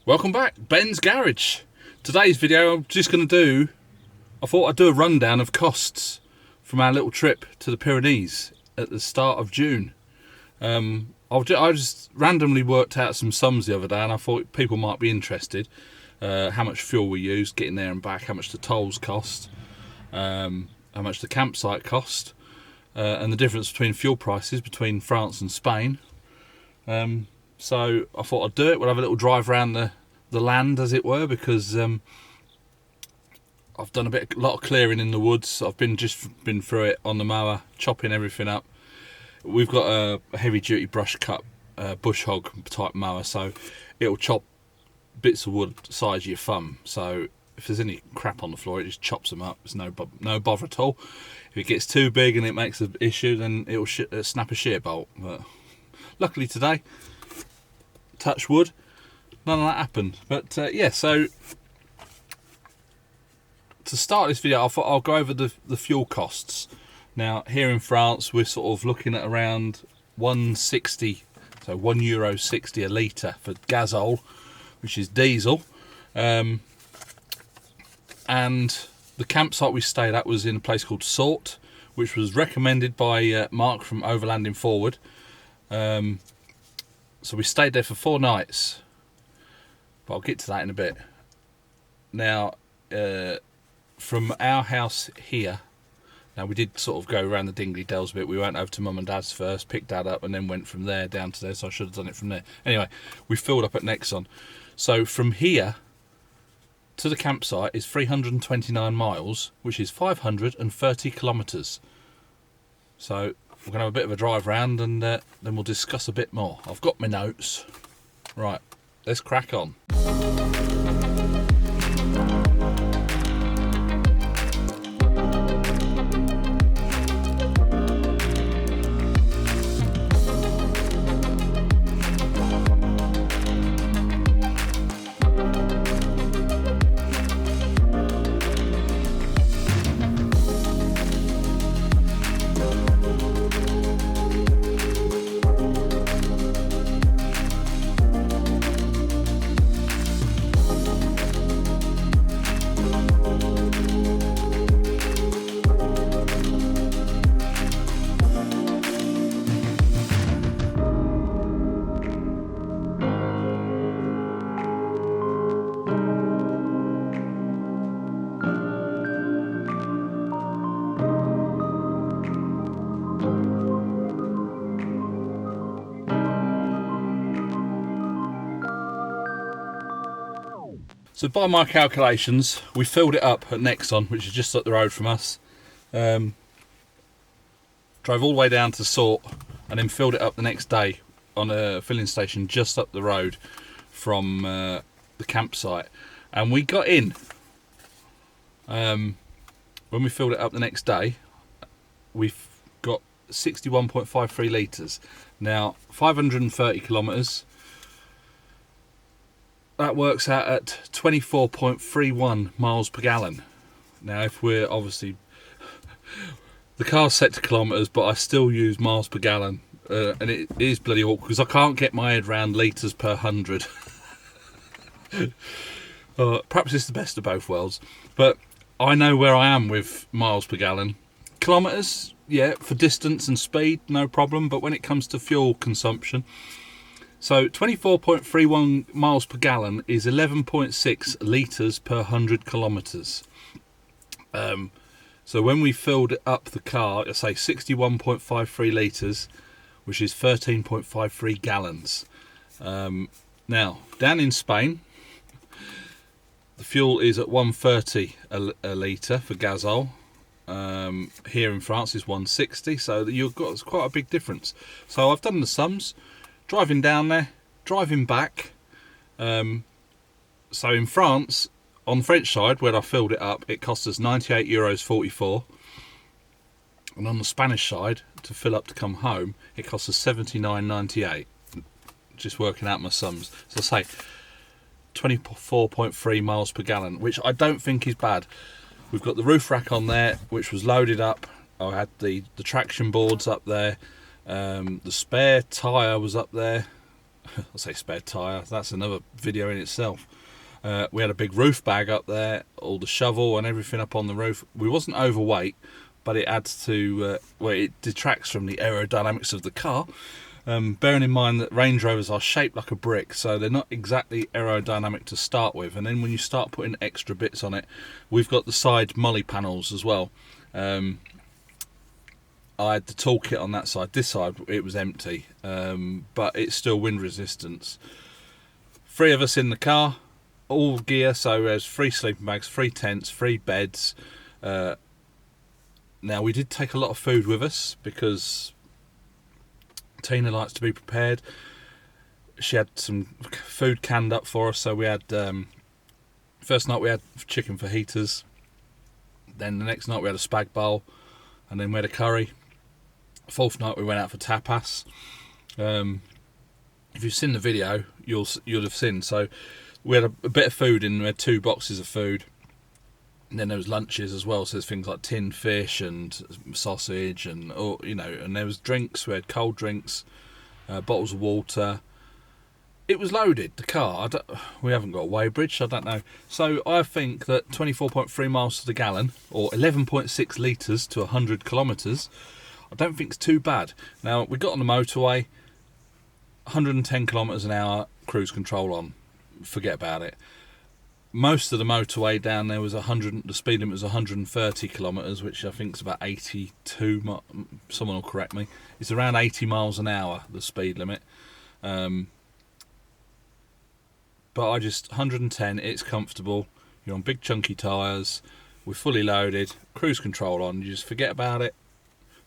Welcome back, Ben's Garage. Today's video I'm just going to do, I thought I'd do a rundown of costs from our little trip to the Pyrenees at the start of June. I just randomly worked out some sums the other day and I thought people might be interested. How much fuel we used getting there and back, how much the tolls cost, how much the campsite cost, and the difference between fuel prices between France and Spain. So I thought I'd do it. We'll have a little drive around the land, as it were, because I've done a lot of clearing in the woods. I've been through it on the mower, chopping everything up. We've got a heavy duty brush cut bush hog type mower, so it'll chop bits of wood the size of your thumb. So if there's any crap on the floor, it just chops them up. There's no bother at all. If it gets too big and it makes an issue, then it'll snap a shear bolt. But luckily today, touch wood, none of that happened. But yeah, so to start this video, I thought I'll go over the fuel costs. Now here in France, we're sort of looking at around 1.60, so €1.60 a litre for gasol, which is diesel. And the campsite we stayed at was in a place called Sort, which was recommended by Mark from Overlanding Forward. So we stayed there for 4 nights, but I'll get to that in a bit. Now, from our house here, now we did sort of go around the Dingley Dells a bit. We went over to Mum and Dad's first, picked Dad up, and then went from there down to there, so I should have done it from there. Anyway, we filled up at Nexon. So from here to the campsite is 329 miles, which is 530 kilometres. So we're going to have a bit of a drive round and then we'll discuss a bit more. I've got my notes. Right, let's crack on. So by my calculations, we filled it up at Nexon, which is just up the road from us. Drove all the way down to Sort and then filled it up the next day on a filling station just up the road from the campsite. And we got in, when we filled it up the next day, we've got 61.53 litres. Now, 530 kilometres. That works out at 24.31 miles per gallon. Now, if we're obviously, the car's set to kilometres, but I still use miles per gallon, and it is bloody awkward because I can't get my head around litres per 100. Perhaps it's the best of both worlds, but I know where I am with miles per gallon. Kilometres, yeah, for distance and speed, no problem, but when it comes to fuel consumption, so 24.31 miles per gallon is 11.6 litres per 100 kilometres. So when we filled up the car, I say 61.53 litres, which is 13.53 gallons. Now, down in Spain, the fuel is at 130 a litre for gasol. Here in France is 160, so you've got quite a big difference. So I've done the sums. Driving down there, driving back. So in France, on the French side, where I filled it up, it cost us €98.44. And on the Spanish side, to fill up to come home, it cost us $79.98. Just working out my sums. So I say 24.3 miles per gallon, which I don't think is bad. We've got the roof rack on there, which was loaded up. I had the traction boards up there. The spare tyre was up there. I'll say spare tyre, that's another video in itself. We had a big roof bag up there, all the shovel and everything up on the roof. We wasn't overweight, but it adds to, well, it detracts from the aerodynamics of the car. Bearing in mind that Range Rovers are shaped like a brick, so they're not exactly aerodynamic to start with, and then when you start putting extra bits on it, we've got the side molly panels as well. I had the toolkit on that side. This side it was empty, but it's still wind resistance. 3 of us in the car, all gear, so there's 3 sleeping bags, 3 tents, 3 beds. Now we did take a lot of food with us because Tina likes to be prepared. She had some food canned up for us, so we had first night we had chicken fajitas, then the next night we had a spag bowl, and then we had a curry. 4th night we went out for tapas. If you've seen the video, you'll have seen. So we had a bit of food in. We had 2 boxes of food, and then there was lunches as well. So there's things like tinned fish and sausage, and and there was drinks. We had cold drinks, bottles of water. It was loaded, the car. We haven't got a weighbridge, so I don't know. So I think that 24.3 miles to the gallon, or 11.6 litres to 100 kilometres, I don't think it's too bad. Now, we got on the motorway, 110 kilometres an hour, cruise control on. Forget about it. Most of the motorway down there was the speed limit was 130 kilometres, which I think is about 82, someone will correct me. It's around 80 miles an hour, the speed limit. But 110, it's comfortable. You're on big chunky tyres, we're fully loaded, cruise control on, you just forget about it.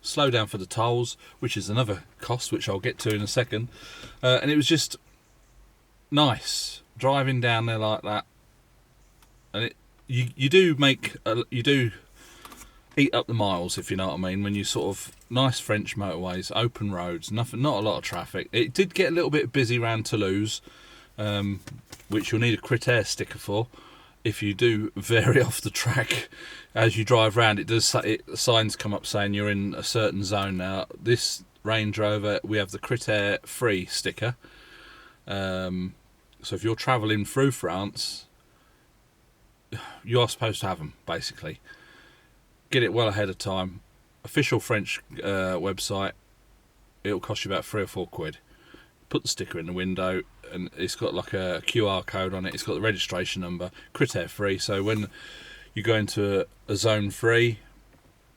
Slow down for the tolls, which is another cost, which I'll get to in a second. And it was just nice driving down there like that. And you do eat up the miles, if you know what I mean, when you sort of nice French motorways, open roads, not a lot of traffic. It did get a little bit busy around Toulouse, which you'll need a Criteria sticker for. If you do vary off the track as you drive around, signs come up saying you're in a certain zone. Now, this Range Rover, we have the Criteria free sticker. So if you're travelling through France, you are supposed to have them, basically. Get it well ahead of time. Official French website, it'll cost you about 3 or 4 quid. Put the sticker in the window, and it's got like a QR code on it. It's got the registration number, Criteria free. So when you go into a zone 3,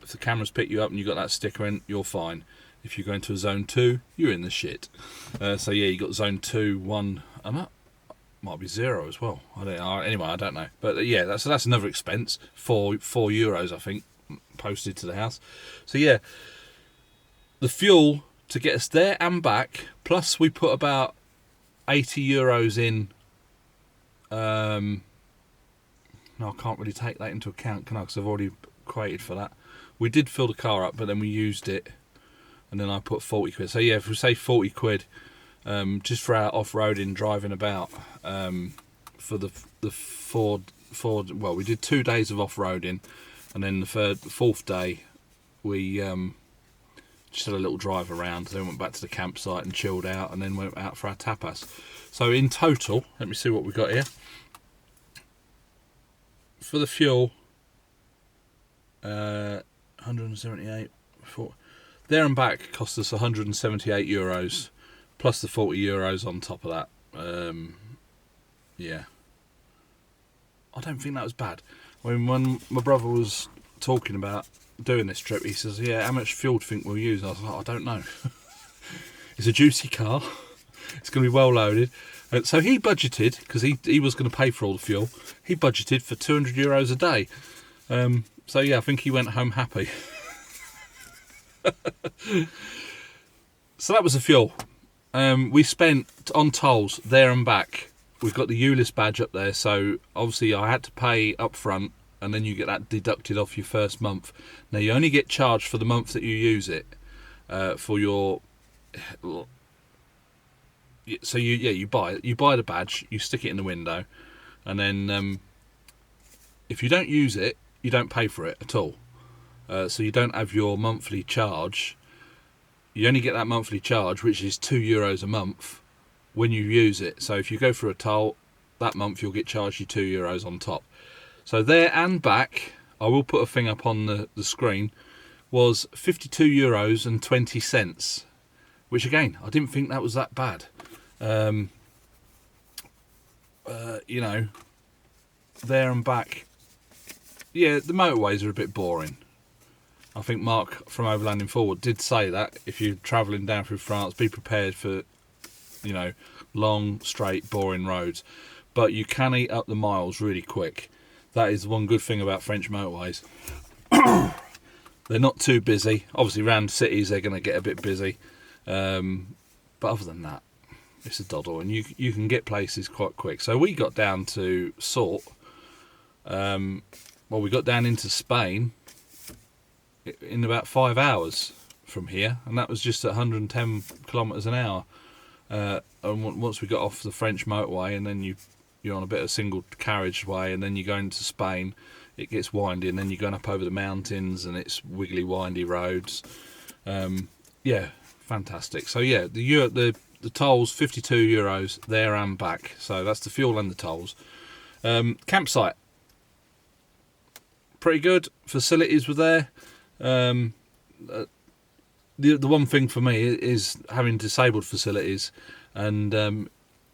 if the cameras pick you up and you got that sticker in, you're fine. If you go into a zone 2, you're in the shit. So yeah, you got zone 2, 1, and that might be 0 as well. I don't know. Anyway, I don't know. But yeah, that's another expense. €4, I think, posted to the house. So yeah, the fuel to get us there and back, plus we put about €80 in. No, I can't really take that into account, can I? Because I've already quoted for that. We did fill the car up, but then we used it, and then I put 40 quid. So yeah, if we say 40 quid, just for our off-roading, driving about, for the four. Well, we did 2 days of off-roading, and then the 4th day we just had a little drive around, then went back to the campsite and chilled out, and then went out for our tapas. So in total, let me see what we got here. For the fuel, 178, there and back cost us €178, plus the €40 on top of that. Yeah, I don't think that was bad. When my brother was talking about doing this trip, he says, yeah, how much fuel do you think we'll use? I was like, I don't know. It's a juicy car, it's going to be well loaded. So he budgeted, because he was going to pay for all the fuel, he budgeted for €200 a day. So yeah, I think he went home happy. So that was the fuel. We spent on tolls there and back. We've got the ULIS badge up there, so obviously I had to pay up front, and then you get that deducted off your first month. Now you only get charged for the month that you use it, for your. So you buy the badge, you stick it in the window, and then if you don't use it, you don't pay for it at all. So you don't have your monthly charge. You only get that monthly charge, which is €2 a month, when you use it. So if you go through a toll, that month you'll get charged your €2 on top. So there and back, I will put a thing up on the screen, was €52.20, which again, I didn't think that was that bad. You know, there and back, yeah, the motorways are a bit boring. I think Mark from Overlanding Forward did say that if you're travelling down through France, be prepared for, you know, long, straight, boring roads. But you can eat up the miles really quick. That is one good thing about French motorways. They're not too busy. Obviously, around cities, they're going to get a bit busy. But other than that, it's a doddle. And you can get places quite quick. So we got down to Sort. Well, we got down into Spain in about 5 hours from here. And that was just at 110 kilometres an hour. And once we got off the French motorway, and then you're on a bit of single carriageway, and then you go into Spain, it gets windy, and then you're going up over the mountains, and it's wiggly, windy roads. Yeah, fantastic. So yeah, the tolls, €52 there and back. So that's the fuel and the tolls. Campsite, pretty good. Facilities were there. The one thing for me is having disabled facilities, and you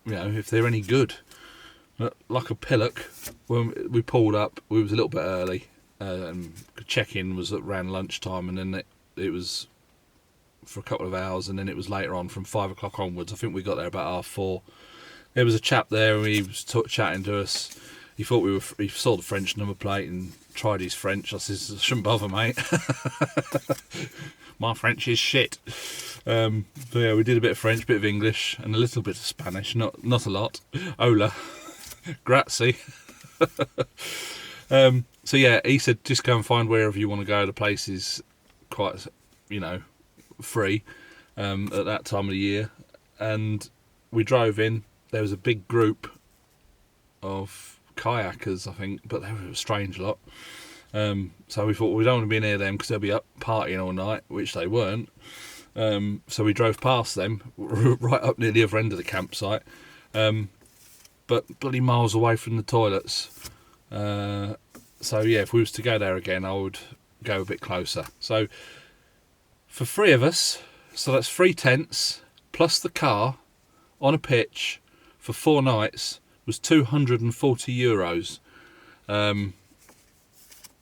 know, if they're any good. Like a pillock, when we pulled up, we was a little bit early. Check-in was around lunchtime, and then it was for a couple of hours, and then it was later on from 5 o'clock onwards. I think we got there about 4:30. There was a chap there, and he was chatting to us. He thought he saw the French number plate and tried his French. I says, shouldn't bother, mate. My French is shit. But yeah, we did a bit of French, bit of English, and a little bit of Spanish. Not a lot. Hola. Grazie. So yeah, he said just go and find wherever you want to go. The place is quite, you know, free at that time of the year. And we drove in. There was a big group of kayakers, I think, but they were a strange lot. So we thought we don't want to be near them because they'll be up partying all night, which they weren't. So we drove past them right up near the other end of the campsite. But bloody miles away from the toilets. So yeah, if we was to go there again, I would go a bit closer. So for 3 of us, so that's 3 tents plus the car on a pitch for 4 nights was €240.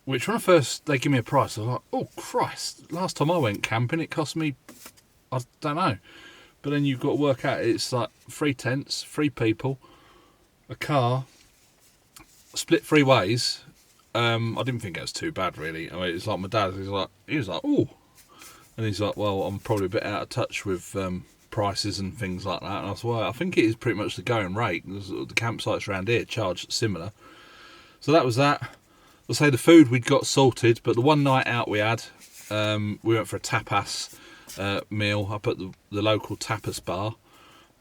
Which when they give me a price, I was like, oh Christ! Last time I went camping, it cost me, I don't know. But then you've got to work out, it's like 3 tents, 3 people, a car, split 3 ways. I didn't think it was too bad, really. I mean, it's like my dad. He was like, oh, and he's like, well, I'm probably a bit out of touch with prices and things like that. And I was like, well, I think it is pretty much the going rate. The campsites around here charge similar. So that was that. I'll say the food we'd got sorted, but the one night out we had, we went for a tapas meal up at the local tapas bar.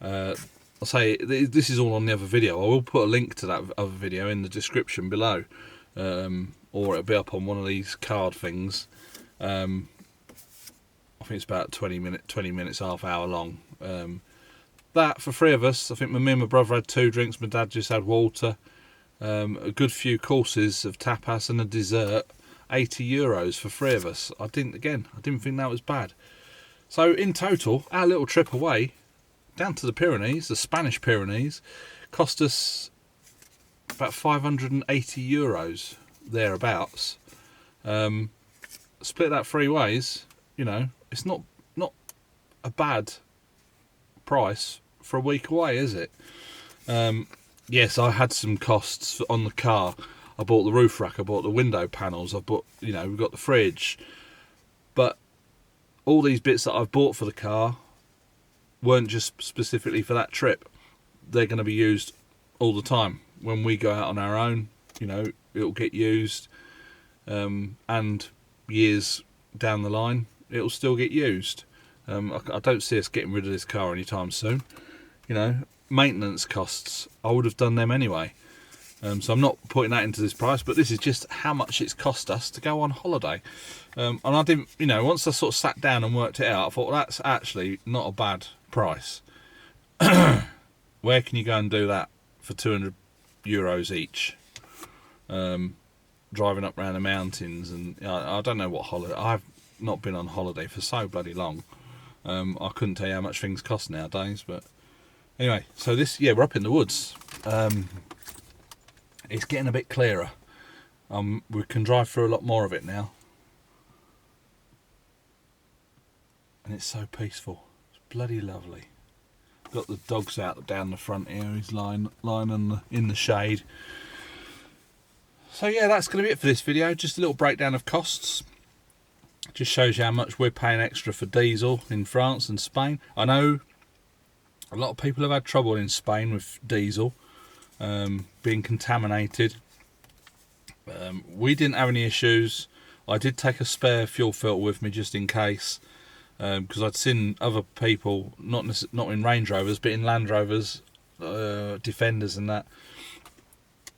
I'll say this is all on the other video. I will put a link to that other video in the description below, or it'll be up on one of these card things. I think it's about 20 minutes, half hour long. That for 3 of us. I think me and my brother had 2 drinks. My dad just had water. A good few courses of tapas and a dessert. €80 for 3 of us. I didn't think that was bad. So in total, our little trip away down to the Pyrenees, the Spanish Pyrenees, cost us about €580 thereabouts. Split that 3 ways, you know, it's not a bad price for a week away, is it? Yes, I had some costs on the car. I bought the roof rack, I bought the window panels, I bought, you know, we've got the fridge. But all these bits that I've bought for the car weren't just specifically for that trip. They're going to be used all the time. When we go out on our own, you know, it'll get used. And years down the line, it'll still get used. I don't see us getting rid of this car anytime soon. You know, maintenance costs, I would have done them anyway. So I'm not putting that into this price, but this is just how much it's cost us to go on holiday. And I didn't, you know, once I sort of sat down and worked it out, I thought, well, that's actually not a bad price. Where can you go and do that for €200 each? Driving up around the mountains, and I don't know what holiday. I've not been on holiday for so bloody long. I couldn't tell you how much things cost nowadays, but anyway, so this, yeah, we're up in the woods. It's getting a bit clearer. We can drive through a lot more of it now, and it's so peaceful. It's bloody lovely. Got the dogs out down the front here. He's lying in the shade. So yeah, that's going to be it for this video. Just a little breakdown of costs. Just shows you how much we're paying extra for diesel in France and Spain. I know a lot of people have had trouble in Spain with diesel being contaminated. We didn't have any issues. I did take a spare fuel filter with me just in case, because I'd seen other people, not in Range Rovers, but in Land Rovers, Defenders and that,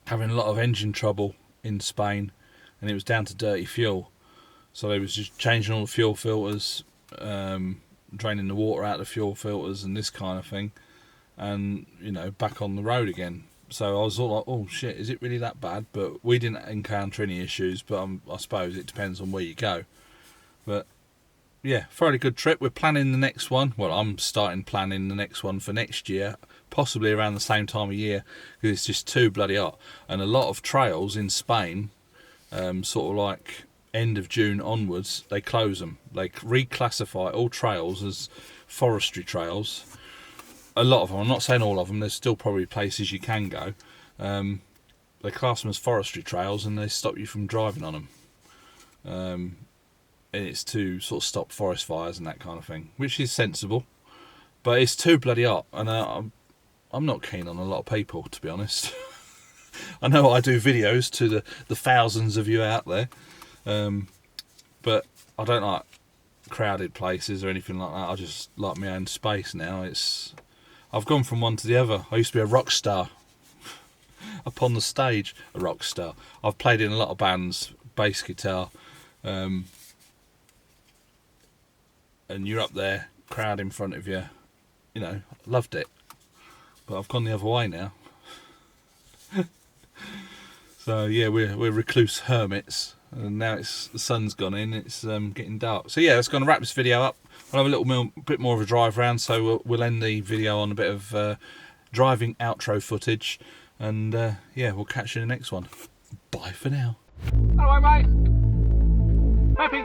having a lot of engine trouble in Spain, and it was down to dirty fuel. So they was just changing all the fuel filters, draining the water out of the fuel filters and this kind of thing, and you know, back on the road again. So I was all like, oh shit, is it really that bad? But we didn't encounter any issues, but I suppose it depends on where you go. But yeah, fairly good trip. We're planning the next one. Well, I'm starting planning the next one for next year, possibly around the same time of year, because it's just too bloody hot. And a lot of trails in Spain, sort of like end of June onwards, they close them. They reclassify all trails as forestry trails. A lot of them, I'm not saying all of them, there's still probably places you can go. They class them as forestry trails and they stop you from driving on them. And it's to sort of stop forest fires and that kind of thing, which is sensible. But it's too bloody hot, and I'm not keen on a lot of people, to be honest. I know I do videos to the thousands of you out there, but I don't like crowded places or anything like that. I just like my own space now. I've gone from one to the other. I used to be a rock star up on the stage, a rock star. I've played in a lot of bands, bass guitar, and you're up there, crowd in front of you, you know, loved it. But I've gone the other way now. So yeah, we're recluse hermits, and now the sun's gone in, it's getting dark. So yeah, that's going to wrap this video up. I'll have a little bit more of a drive around, so we'll end the video on a bit of driving outro footage, and yeah, we'll catch you in the next one. Bye for now. Hello, mate. Happy.